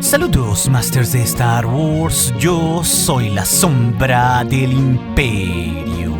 Saludos, Masters de Star Wars. Yo soy la sombra del Imperio.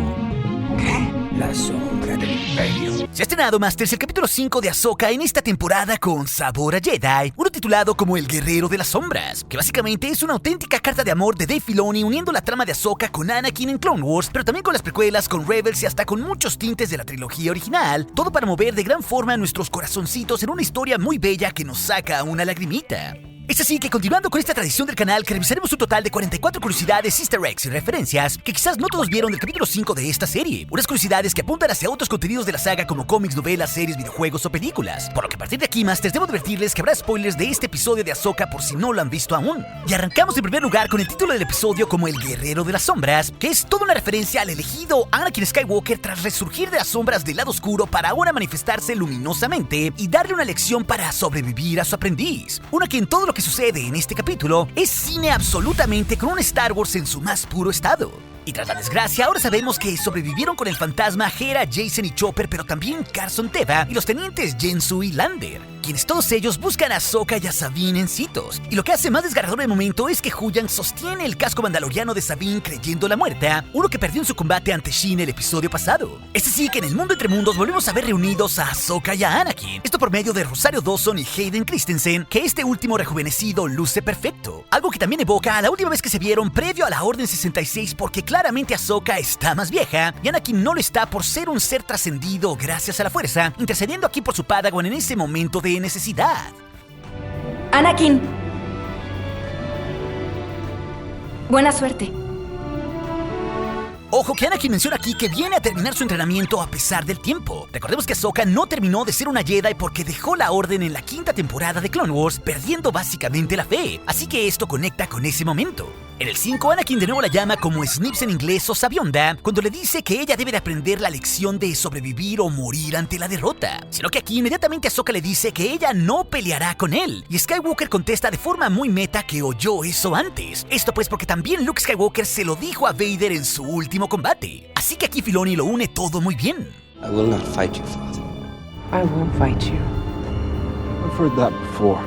¿Qué? La sombra del Imperio. Se ha estrenado, Masters, el capítulo 5 de Ahsoka en esta temporada con sabor a Jedi, uno titulado como El Guerrero de las Sombras, que básicamente es una auténtica carta de amor de Dave Filoni uniendo la trama de Ahsoka con Anakin en Clone Wars, pero también con las precuelas, con Rebels y hasta con muchos tintes de la trilogía original, todo para mover de gran forma nuestros corazoncitos en una historia muy bella que nos saca una lagrimita. Es así que, continuando con esta tradición del canal, que revisaremos un total de 44 curiosidades, easter eggs y referencias que quizás no todos vieron del capítulo 5 de esta serie. Unas curiosidades que apuntan hacia otros contenidos de la saga como cómics, novelas, series, videojuegos o películas. Por lo que a partir de aquí, Masters, debo advertirles que habrá spoilers de este episodio de Ahsoka por si no lo han visto aún. Y arrancamos en primer lugar con el título del episodio como El Guerrero de las Sombras, que es toda una referencia al elegido Anakin Skywalker tras resurgir de las sombras del lado oscuro para ahora manifestarse luminosamente y darle una lección para sobrevivir a su aprendiz. Una que en todo lo que sucede en este capítulo es cine absolutamente con un Star Wars en su más puro estado. Y tras la desgracia, ahora sabemos que sobrevivieron con el fantasma Hera, Jacen y Chopper, pero también Carson Teva y los tenientes Jensu y Lander, quienes todos ellos buscan a Ahsoka y a Sabine en Citos. Y lo que hace más desgarrador el momento es que Huyang sostiene el casco mandaloriano de Sabine creyéndola muerta, uno que perdió en su combate ante Shin el episodio pasado. Es así que en el mundo entre mundos volvemos a ver reunidos a Ahsoka y a Anakin, esto por medio de Rosario Dawson y Hayden Christensen, que este último rejuvenecido luce perfecto, algo que también evoca a la última vez que se vieron previo a la Orden 66, porque claramente Ahsoka está más vieja y Anakin no lo está por ser un ser trascendido gracias a la fuerza, intercediendo aquí por su Padawan en ese momento de necesidad. Anakin. Buena suerte. Ojo que Anakin menciona aquí que viene a terminar su entrenamiento a pesar del tiempo. Recordemos que Ahsoka no terminó de ser una Jedi porque dejó la orden en la quinta temporada de Clone Wars, perdiendo básicamente la fe. Así que esto conecta con ese momento. En el 5, Anakin de nuevo la llama como Snips en inglés o Sabionda, cuando le dice que ella debe de aprender la lección de sobrevivir o morir ante la derrota. Sino que aquí inmediatamente Ahsoka le dice que ella no peleará con él, y Skywalker contesta de forma muy meta que oyó eso antes. Esto pues porque también Luke Skywalker se lo dijo a Vader en su último combate. Así que aquí Filoni lo une todo muy bien. I will not fight you, Father. I won't fight you. I've heard that before.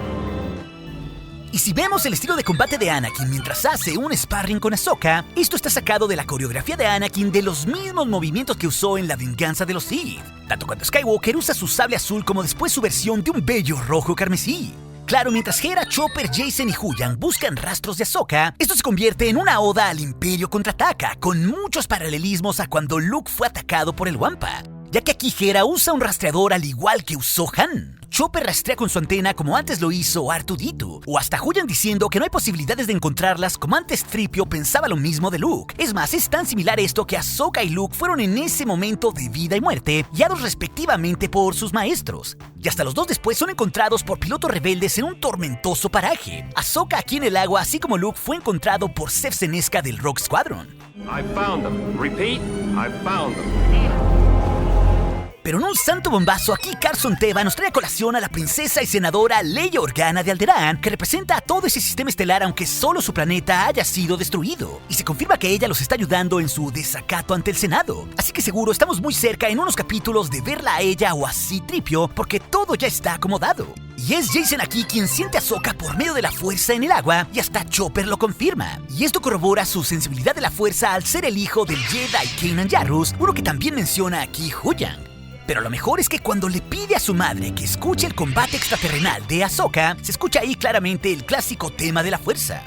Y si vemos el estilo de combate de Anakin mientras hace un sparring con Ahsoka, esto está sacado de la coreografía de Anakin de los mismos movimientos que usó en La Venganza de los Sith, tanto cuando Skywalker usa su sable azul como después su versión de un bello rojo carmesí. Claro, mientras Hera, Chopper, Jacen y Huyang buscan rastros de Ahsoka, esto se convierte en una oda al Imperio contraataca, con muchos paralelismos a cuando Luke fue atacado por el Wampa, ya que aquí Hera usa un rastreador al igual que usó Han. Chopper rastrea con su antena como antes lo hizo R2-D2, o hasta Huyang diciendo que no hay posibilidades de encontrarlas como antes Tripio pensaba lo mismo de Luke. Es más, es tan similar esto que Ahsoka y Luke fueron en ese momento de vida y muerte, guiados respectivamente por sus maestros. Y hasta los dos después son encontrados por pilotos rebeldes en un tormentoso paraje. Ahsoka aquí en el agua, así como Luke, fue encontrado por Zef Senesca del Rogue Squadron. I found them. Repeat, I found them. Pero en un santo bombazo, aquí Carson Teva nos trae a colación a la princesa y senadora Leia Organa de Alderaan, que representa a todo ese sistema estelar aunque solo su planeta haya sido destruido. Y se confirma que ella los está ayudando en su desacato ante el Senado. Así que seguro estamos muy cerca en unos capítulos de verla a ella o a C-3PO, porque todo ya está acomodado. Y es Jacen aquí quien siente a Ahsoka por medio de la fuerza en el agua, y hasta Chopper lo confirma. Y esto corrobora su sensibilidad de la fuerza al ser el hijo del Jedi Kanan Jarrus, uno que también menciona aquí Huyang. Pero lo mejor es que cuando le pide a su madre que escuche el combate extraterrenal de Ahsoka, se escucha ahí claramente el clásico tema de la fuerza.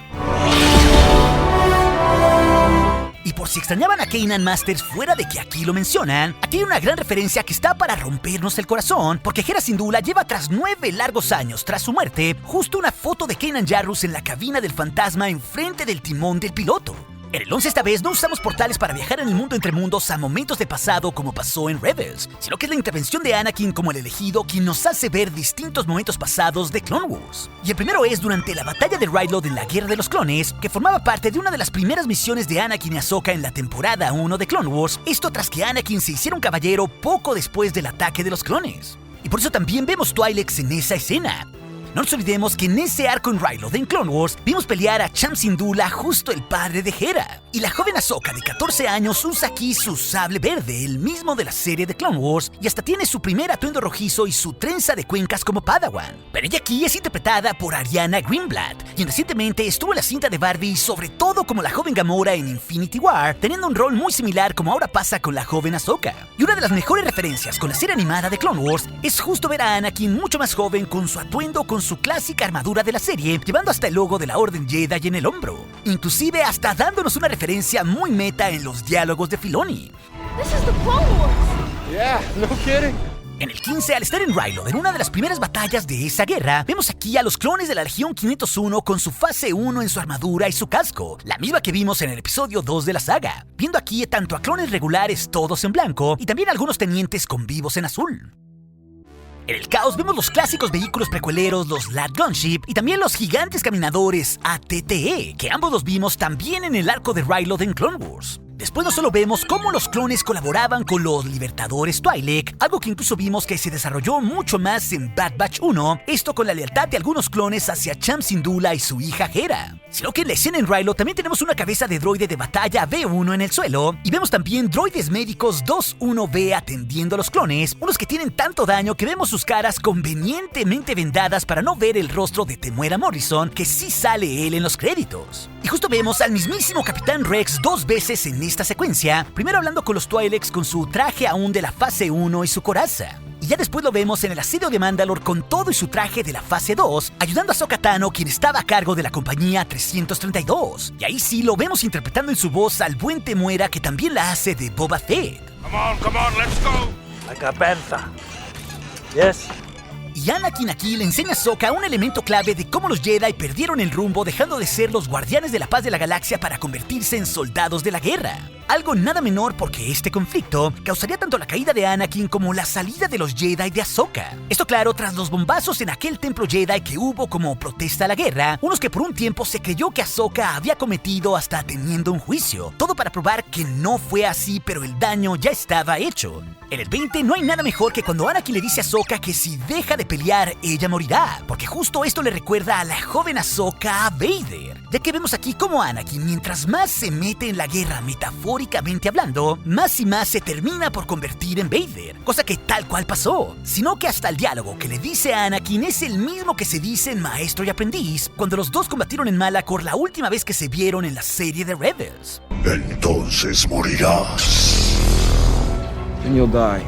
Y por si extrañaban a Kanan, Masters, fuera de que aquí lo mencionan, aquí hay una gran referencia que está para rompernos el corazón, porque Hera Syndulla lleva tras 9 largos años tras su muerte, justo una foto de Kanan Jarrus en la cabina del fantasma enfrente del timón del piloto. En el 11 esta vez no usamos portales para viajar en el mundo entre mundos a momentos de pasado como pasó en Rebels, sino que es la intervención de Anakin como el elegido quien nos hace ver distintos momentos pasados de Clone Wars. Y el primero es durante la batalla de Ryloth en la Guerra de los Clones, que formaba parte de una de las primeras misiones de Anakin y Ahsoka en la temporada 1 de Clone Wars, esto tras que Anakin se hiciera un caballero poco después del ataque de los clones. Y por eso también vemos Twi'leks en esa escena. No nos olvidemos que en ese arco en Ryloth en Clone Wars vimos pelear a Cham Syndulla, justo el padre de Hera. Y la joven Ahsoka de 14 años usa aquí su sable verde, el mismo de la serie de Clone Wars, y hasta tiene su primer atuendo rojizo y su trenza de cuencas como Padawan. Pero ella aquí es interpretada por Ariana Greenblatt, quien recientemente estuvo en la cinta de Barbie, sobre todo como la joven Gamora en Infinity War, teniendo un rol muy similar como ahora pasa con la joven Ahsoka. Y una de las mejores referencias con la serie animada de Clone Wars es justo ver a Anakin mucho más joven con su atuendo con su clásica armadura de la serie, llevando hasta el logo de la Orden Jedi en el hombro, inclusive hasta dándonos una referencia muy meta en los diálogos de Filoni. This is the Clone Wars. Yeah, no kidding. En el 15, al estar en Ryloth, en una de las primeras batallas de esa guerra, vemos aquí a los clones de la Legión 501 con su fase 1 en su armadura y su casco, la misma que vimos en el episodio 2 de la saga, viendo aquí tanto a clones regulares todos en blanco y también algunos tenientes con vivos en azul. En el caos vemos los clásicos vehículos precueleros, los Lat Gunship, y también los gigantes caminadores ATTE, que ambos los vimos también en el arco de Ryloth en Clone Wars. Después no solo vemos cómo los clones colaboraban con los Libertadores Twi'lek, algo que incluso vimos que se desarrolló mucho más en Bad Batch 1, esto con la lealtad de algunos clones hacia Cham Syndulla y su hija Hera. Sino que en la escena en Ryloth también tenemos una cabeza de droide de batalla B1 en el suelo, y vemos también droides médicos 2-1B atendiendo a los clones, unos que tienen tanto daño que vemos sus caras convenientemente vendadas para no ver el rostro de Temuera Morrison, que sí sale él en los créditos. Y justo vemos al mismísimo Capitán Rex 2 veces en esta secuencia, primero hablando con los Twi'leks con su traje aún de la fase 1 y su coraza. Y ya después lo vemos en el asedio de Mandalore con todo y su traje de la fase 2, ayudando a Ahsoka Tano, quien estaba a cargo de la compañía 332. Y ahí sí lo vemos interpretando en su voz al buen Temuera, que también la hace de Boba Fett. Come on, let's go. Like a panther. Yes. Y Anakin aquí le enseña a Ahsoka un elemento clave de cómo los Jedi perdieron el rumbo, dejando de ser los guardianes de la paz de la galaxia para convertirse en soldados de la guerra. Algo nada menor porque este conflicto causaría tanto la caída de Anakin como la salida de los Jedi de Ahsoka. Esto claro, tras los bombazos en aquel templo Jedi que hubo como protesta a la guerra, unos que por un tiempo se creyó que Ahsoka había cometido hasta teniendo un juicio. Todo para probar que no fue así, pero el daño ya estaba hecho. En el 20 no hay nada mejor que cuando Anakin le dice a Ahsoka que si deja de pelear, ella morirá, porque justo esto le recuerda a la joven Ahsoka a Vader, ya que vemos aquí cómo Anakin, mientras más se mete en la guerra metafóricamente hablando, más y más se termina por convertir en Vader, cosa que tal cual pasó, sino que hasta el diálogo que le dice a Anakin es el mismo que se dice en Maestro y Aprendiz, cuando los dos combatieron en Malachor la última vez que se vieron en la serie de Rebels. Entonces morirás. Then you'll die.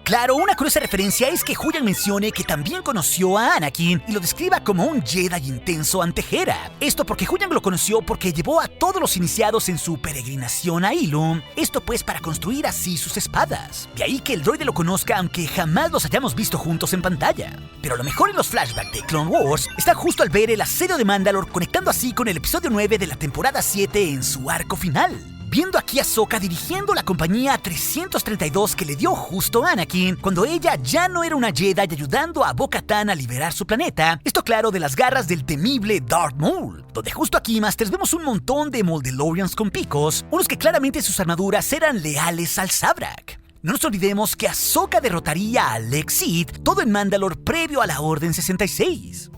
Claro, una curiosa referencia es que Huyang mencione que también conoció a Anakin y lo describa como un Jedi intenso ante Hera. Esto porque Huyang lo conoció porque llevó a todos los iniciados en su peregrinación a Ilum, esto pues para construir así sus espadas. De ahí que el droide lo conozca aunque jamás los hayamos visto juntos en pantalla. Pero lo mejor en los flashbacks de Clone Wars está justo al ver el asedio de Mandalore, conectando así con el episodio 9 de la temporada 7 en su arco final. Viendo aquí a Ahsoka dirigiendo la compañía 332 que le dio justo a Anakin, cuando ella ya no era una Jedi, ayudando a Bo-Katan a liberar su planeta, esto claro de las garras del temible Darth Maul, donde justo aquí, Masters, vemos un montón de Moldalorians con picos, unos que claramente sus armaduras eran leales al Sabrak. No nos olvidemos que Ahsoka derrotaría a Lex Sith, todo en Mandalore previo a la Orden 66.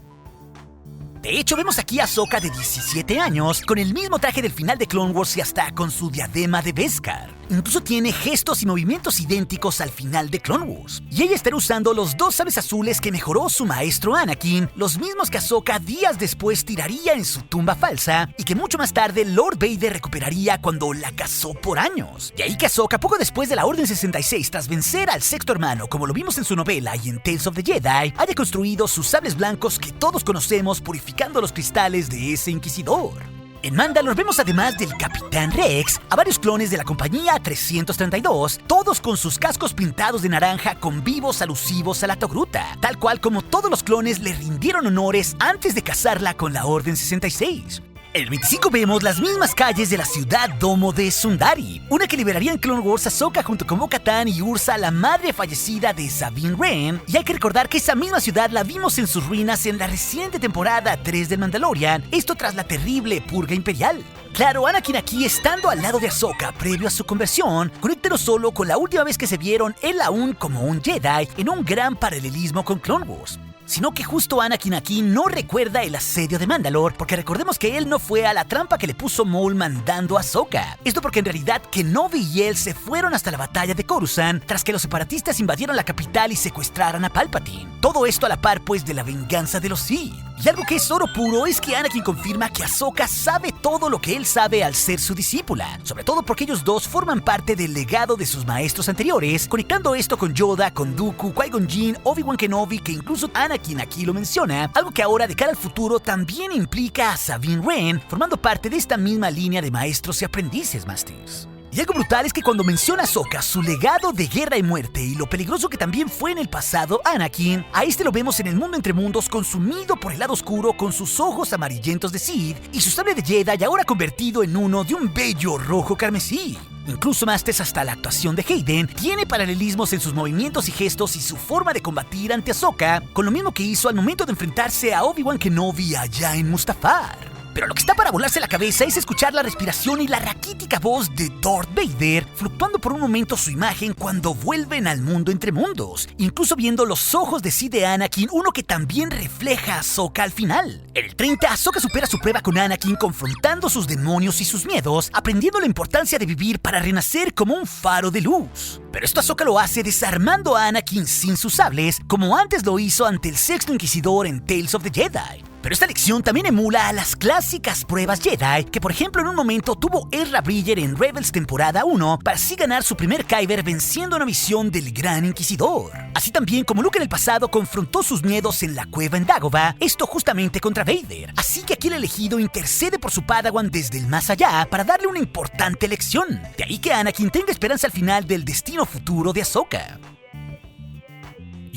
De hecho, vemos aquí a Ahsoka de 17 años, con el mismo traje del final de Clone Wars y hasta con su diadema de Beskar. Incluso tiene gestos y movimientos idénticos al final de Clone Wars. Y ella estará usando los dos sables azules que mejoró su maestro Anakin, los mismos que Ahsoka días después tiraría en su tumba falsa y que mucho más tarde Lord Vader recuperaría cuando la cazó por años. Y ahí que Ahsoka, poco después de la Orden 66, tras vencer al sexto hermano, como lo vimos en su novela y en Tales of the Jedi, haya construido sus sables blancos que todos conocemos, purificando los cristales de ese inquisidor. En Mandalore vemos además del Capitán Rex a varios clones de la compañía 332, todos con sus cascos pintados de naranja con vivos alusivos a la Togruta, tal cual como todos los clones le rindieron honores antes de casarla con la Orden 66. En el 25 vemos las mismas calles de la ciudad domo de Sundari, una que liberaría en Clone Wars a Ahsoka junto con Bo-Katan y Ursa, la madre fallecida de Sabine Wren, y hay que recordar que esa misma ciudad la vimos en sus ruinas en la reciente temporada 3 del Mandalorian, esto tras la terrible purga imperial. Claro, Anakin aquí estando al lado de Ahsoka previo a su conversión, conecta no solo con la última vez que se vieron él aún como un Jedi en un gran paralelismo con Clone Wars. sino que justo Anakin aquí no recuerda el asedio de Mandalore, porque recordemos que él no fue a la trampa que le puso Maul mandando a Ahsoka. Esto porque en realidad Kenobi y él se fueron hasta la batalla de Coruscant tras que los separatistas invadieron la capital y secuestraran a Palpatine. Todo esto a la par pues de la venganza de los Sith. Y algo que es oro puro es que Anakin confirma que Ahsoka sabe todo lo que él sabe al ser su discípula, sobre todo porque ellos dos forman parte del legado de sus maestros anteriores, conectando esto con Yoda, con Dooku, Qui-Gon Jinn, Obi-Wan Kenobi, que incluso Anakin aquí lo menciona, algo que ahora de cara al futuro también implica a Sabine Wren, formando parte de esta misma línea de maestros y aprendices, Masters. Y algo brutal es que cuando menciona a Ahsoka su legado de guerra y muerte y lo peligroso que también fue en el pasado Anakin, a este lo vemos en el mundo entre mundos consumido por el lado oscuro con sus ojos amarillentos de Sith y su sable de Jedi ahora convertido en uno de un bello rojo carmesí. Incluso Masters, hasta la actuación de Hayden tiene paralelismos en sus movimientos y gestos y su forma de combatir ante Ahsoka, con lo mismo que hizo al momento de enfrentarse a Obi-Wan Kenobi allá en Mustafar. Pero lo que está para volarse la cabeza es escuchar la respiración y la raquítica voz de Darth Vader, fluctuando por un momento su imagen cuando vuelven al mundo entre mundos, incluso viendo los ojos de Sith de Anakin, uno que también refleja a Ahsoka al final. En el 30, Ahsoka supera su prueba con Anakin confrontando sus demonios y sus miedos, aprendiendo la importancia de vivir para renacer como un faro de luz. Pero esto Ahsoka lo hace desarmando a Anakin sin sus sables, como antes lo hizo ante el sexto inquisidor en Tales of the Jedi. Pero esta lección también emula a las clásicas pruebas Jedi que, por ejemplo, en un momento tuvo Ezra Bridger en Rebels temporada 1 para así ganar su primer Kyber venciendo una misión del Gran Inquisidor. Así también como Luke en el pasado confrontó sus miedos en la cueva en Dagobah, esto justamente contra Vader. Así que aquí el elegido intercede por su Padawan desde el más allá para darle una importante lección. De ahí que Anakin tenga esperanza al final del destino futuro de Ahsoka.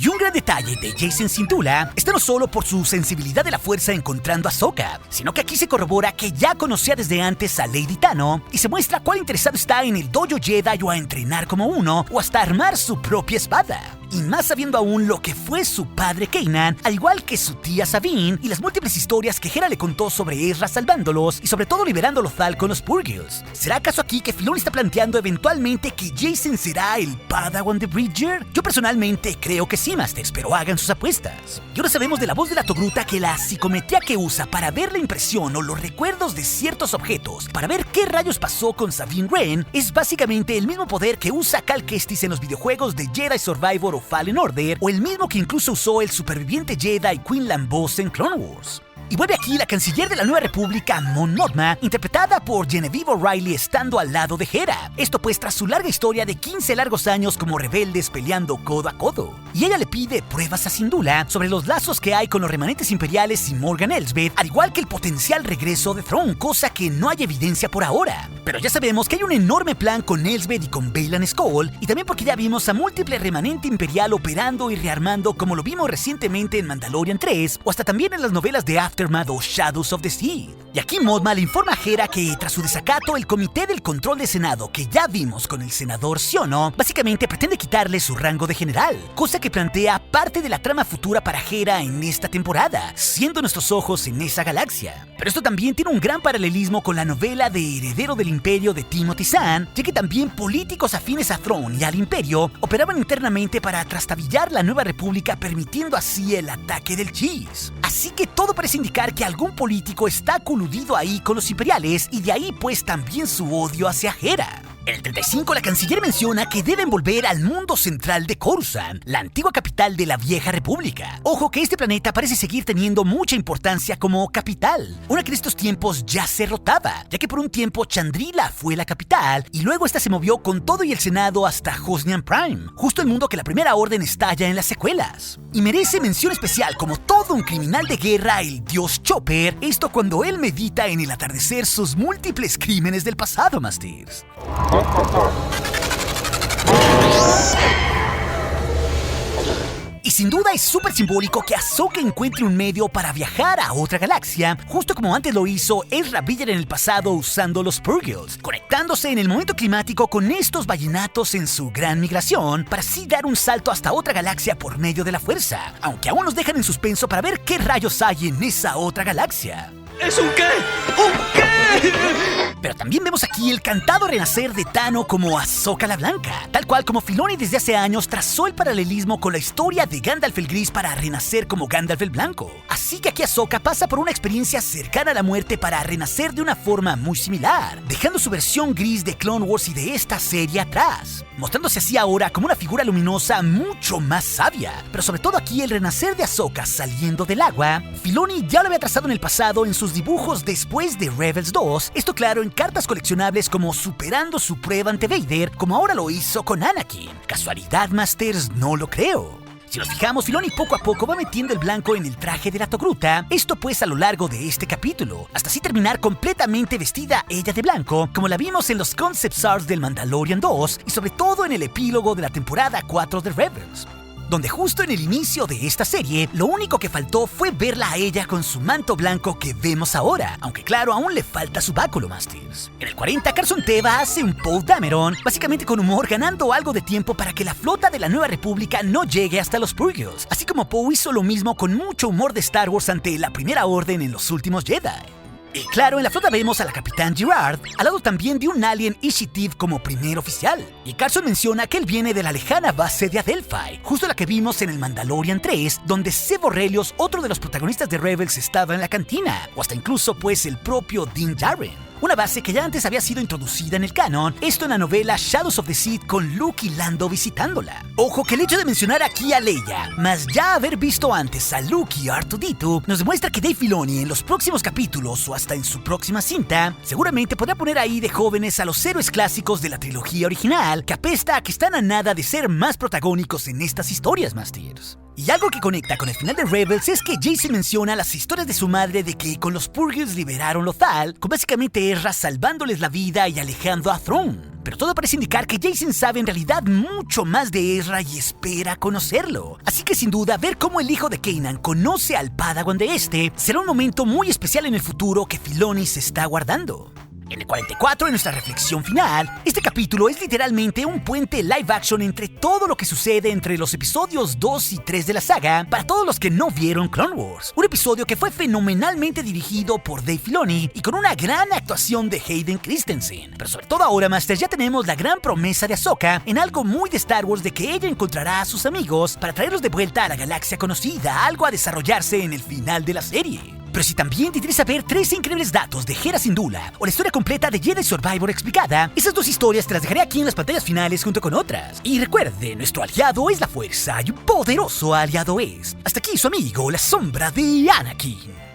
Y un gran detalle de Jacen Syndulla está no solo por su sensibilidad de la fuerza encontrando a Ahsoka, sino que aquí se corrobora que ya conocía desde antes a Lady Tano y se muestra cuál interesado está en el dojo Jedi o a entrenar como uno o hasta armar su propia espada. Y más sabiendo aún lo que fue su padre Kanan, al igual que su tía Sabine y las múltiples historias que Hera le contó sobre Ezra salvándolos y sobre todo liberando a Lothal con los Purgils. ¿Será acaso aquí que Filoni está planteando eventualmente que Jacen será el Padawan de Bridger? Yo personalmente creo que sí, Masters, pero hagan sus apuestas. Y ahora sabemos de la voz de la Togruta que la psicometría que usa para ver la impresión o los recuerdos de ciertos objetos para ver qué rayos pasó con Sabine Wren es básicamente el mismo poder que usa Cal Kestis en los videojuegos de Jedi Survivor o Fallen Order, o el mismo que incluso usó el superviviente Jedi Quinlan Vos en Clone Wars. Y vuelve aquí la canciller de la Nueva República, Mon Mothma, interpretada por Genevieve O'Reilly estando al lado de Hera. Esto pues tras su larga historia de 15 largos años como rebeldes peleando codo a codo. Y ella le pide pruebas a Syndulla sobre los lazos que hay con los remanentes imperiales y Morgan Elsbeth, al igual que el potencial regreso de Thrawn, cosa que no hay evidencia por ahora. Pero ya sabemos que hay un enorme plan con Elsbeth y con Baylan Skoll, y también porque ya vimos a múltiple remanente imperial operando y rearmando como lo vimos recientemente en Mandalorian 3, o hasta también en las novelas de Aftermath o Shadows of the Sith. Y aquí Mothma le informa a Hera que tras su desacato el Comité del Control del Senado, que ya vimos con el senador Siono, básicamente pretende quitarle su rango de general, cosa que plantea parte de la trama futura para Hera en esta temporada, siendo nuestros ojos en esa galaxia. Pero esto también tiene un gran paralelismo con la novela de Heredero del Imperio de Timothy Zahn, ya que también políticos afines a Thrawn y al Imperio operaban internamente para trastabillar la Nueva República, permitiendo así el ataque del Chiss. Así que todo parece indicar que algún político está coludido ahí con los imperiales y de ahí pues también su odio hacia Hera. En el 35 la canciller menciona que deben volver al mundo central de Coruscant, la antigua capital de la vieja república. Ojo que este planeta parece seguir teniendo mucha importancia como capital, una que en estos tiempos ya se rotaba, ya que por un tiempo Chandrila fue la capital y luego esta se movió con todo y el Senado hasta Hosnian Prime, justo el mundo que la Primera Orden estalla en las secuelas. Y merece mención especial como todo un criminal de guerra el dios Chopper, esto cuando él medita en el atardecer sus múltiples crímenes del pasado, Masters. Y sin duda es súper simbólico que Ahsoka encuentre un medio para viajar a otra galaxia, justo como antes lo hizo Ezra Bridger en el pasado usando los Purgils, conectándose en el momento climático con estos vallenatos en su gran migración, para así dar un salto hasta otra galaxia por medio de la fuerza, aunque aún nos dejan en suspenso para ver qué rayos hay en esa otra galaxia. ¿Es un qué? ¿Un qué? Pero también vemos aquí el cantado renacer de Tano como Ahsoka la Blanca, tal cual como Filoni desde hace años trazó el paralelismo con la historia de Gandalf el Gris para renacer como Gandalf el Blanco. Así que aquí Ahsoka pasa por una experiencia cercana a la muerte para renacer de una forma muy similar, dejando su versión gris de Clone Wars y de esta serie atrás, mostrándose así ahora como una figura luminosa mucho más sabia. Pero sobre todo aquí el renacer de Ahsoka saliendo del agua, Filoni ya lo había trazado en el pasado en sus dibujos después de Rebels 2, esto claro en cartas coleccionables como superando su prueba ante Vader, como ahora lo hizo con Anakin. ¿Casualidad, Masters? No lo creo. Si nos fijamos, Filoni poco a poco va metiendo el blanco en el traje de la Togruta, esto pues a lo largo de este capítulo, hasta así terminar completamente vestida ella de blanco, como la vimos en los concept arts del Mandalorian 2 y sobre todo en el epílogo de la temporada 4 de Rebels, donde justo en el inicio de esta serie, lo único que faltó fue verla a ella con su manto blanco que vemos ahora, aunque claro, aún le falta su báculo, Masters. En el 40, Carson Teva hace un Poe Dameron, básicamente con humor, ganando algo de tiempo para que la flota de la Nueva República no llegue hasta los Purgles, así como Poe hizo lo mismo con mucho humor de Star Wars ante la Primera Orden en los últimos Jedi. Y claro, en la flota vemos a la Capitán Girard, al lado también de un alien Ishitiv como primer oficial. Y Carson menciona que él viene de la lejana base de Adelphi, justo la que vimos en el Mandalorian 3, donde Seb Orrelios, otro de los protagonistas de Rebels, estaba en la cantina, o hasta incluso pues el propio Din Djarin. Una base que ya antes había sido introducida en el canon, esto en la novela Shadows of the Sith con Luke y Lando visitándola. Ojo que el hecho de mencionar aquí a Leia, más ya haber visto antes a Luke y R2-D2, nos demuestra que Dave Filoni en los próximos capítulos o hasta en su próxima cinta, seguramente podrá poner ahí de jóvenes a los héroes clásicos de la trilogía original, que apesta a que están a nada de ser más protagónicos en estas historias, Masters. Y algo que conecta con el final de Rebels es que Jacen menciona las historias de su madre de que con los Purgles liberaron Lothal, con básicamente Ezra salvándoles la vida y alejando a Thrawn. Pero todo parece indicar que Jacen sabe en realidad mucho más de Ezra y espera conocerlo. Así que sin duda, ver cómo el hijo de Kanan conoce al Padawan de este será un momento muy especial en el futuro que Filoni se está guardando. En el 44, en nuestra reflexión final, este capítulo es literalmente un puente live action entre todo lo que sucede entre los episodios 2 y 3 de la saga para todos los que no vieron Clone Wars. Un episodio que fue fenomenalmente dirigido por Dave Filoni y con una gran actuación de Hayden Christensen. Pero sobre todo ahora, Masters, ya tenemos la gran promesa de Ahsoka en algo muy de Star Wars de que ella encontrará a sus amigos para traerlos de vuelta a la galaxia conocida, algo a desarrollarse en el final de la serie. Pero si también te interesa ver 3 increíbles datos de Hera Syndulla o la historia completa de Jedi Survivor explicada, esas 2 historias te las dejaré aquí en las pantallas finales junto con otras. Y recuerde, nuestro aliado es la fuerza y un poderoso aliado es. Hasta aquí su amigo, la sombra de Anakin.